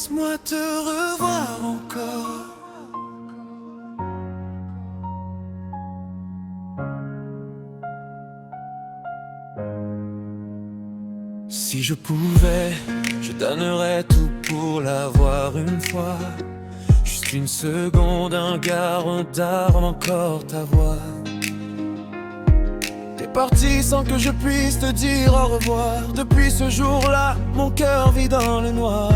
Laisse-moi te revoir encore. Si je pouvais, je donnerais tout pour la voir une fois. Juste une seconde, un regard, un d'arme, encore ta voix. T'es parti sans que je puisse te dire au revoir. Depuis ce jour-là, mon cœur vit dans le noir.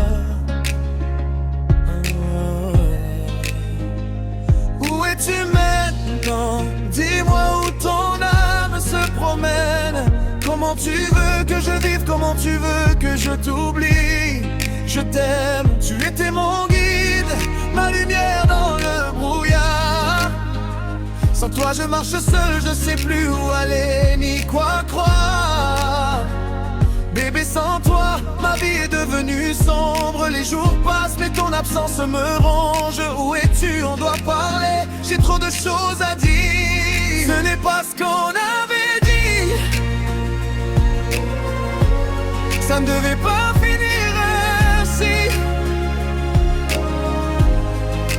Où es-tu maintenant? Dis-moi où ton âme se promène. Comment tu veux que je vive? Comment tu veux que je t'oublie? Je t'aime, tu étais mon guide, ma lumière dans le brouillard. Sans toi je marche seul, je sais plus où aller ni quoi croire. Bébé, sans toi, ma vie est devenue sombre. Les jours passent mais ton absence me ronge. Où es-tu? On doit parler, j'ai trop de choses à dire. Ce n'est pas ce qu'on avait dit. Ça ne devait pas finir ainsi.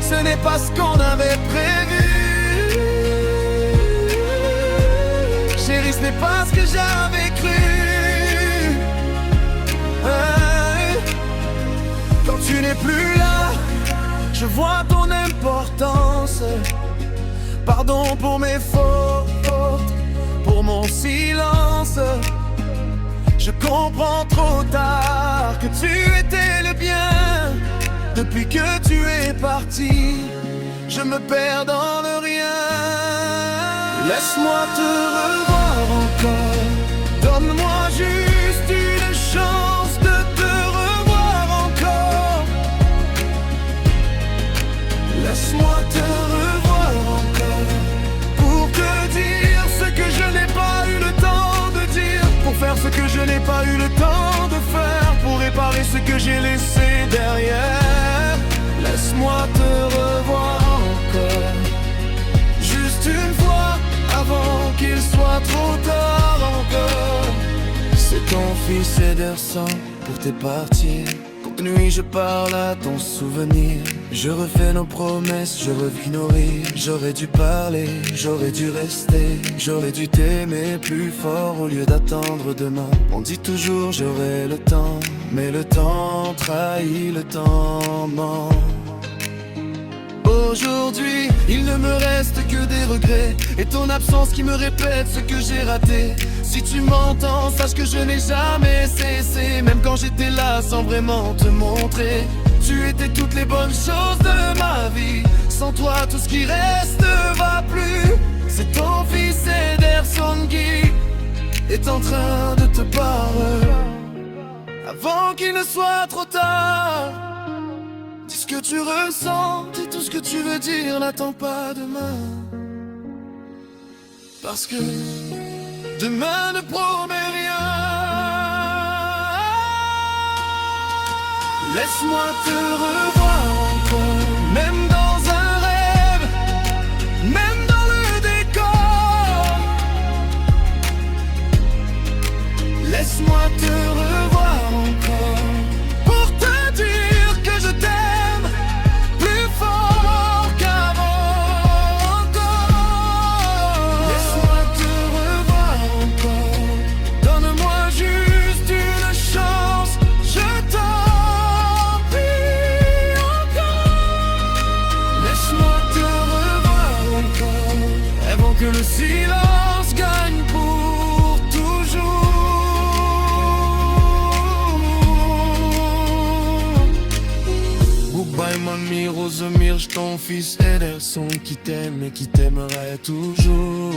Ce n'est pas ce qu'on avait prévu. Chérie, ce n'est pas ce que j'avais cru. Quand tu n'es plus là, je vois ton importance. Pardon pour mes fautes, pour mon silence. Je comprends trop tard que tu étais le bien. Depuis que tu es parti, je me perds dans le rien. Laisse-moi te revoir encore. Donne-moi juste une chance de te revoir encore. Laisse-moi te revoir encore. Pour te dire ce que je n'ai pas eu le temps de dire. Pour faire ce que je n'ai pas eu le temps de faire. Pour réparer ce que j'ai laissé derrière. Laisse-moi te revoir encore. Juste une fois avant qu'il soit trop tard encore. C'est ton fils Ederson pour tes parties. Toute nuit je parle à ton souvenir. Je refais nos promesses, je revis nos rires. J'aurais dû parler, j'aurais dû rester. J'aurais dû t'aimer plus fort au lieu d'attendre demain. On dit toujours j'aurai le temps, mais le temps trahit, le temps ment. Aujourd'hui, il ne me reste que des regrets. Et ton absence qui me répète ce que j'ai raté. Si tu m'entends, sache que je n'ai jamais cessé. Même quand j'étais là sans vraiment te montrer. Tu étais toutes les bonnes choses de ma vie. Sans toi, tout ce qui reste ne va plus. C'est ton fils Ederson qui est en train de te parler. Avant qu'il ne soit trop tard. Dis ce que tu ressens, dis tout ce que tu veux dire, n'attends pas demain. Parce que demain ne promet rien. Laisse-moi te revoir encore, même dans un rêve, même dans le décor. Laisse-moi te revoir encore. Que le silence gagne pour toujours. Goodbye mamie Rosemire, ton fils Ederson qui t'aime et qui t'aimerait toujours.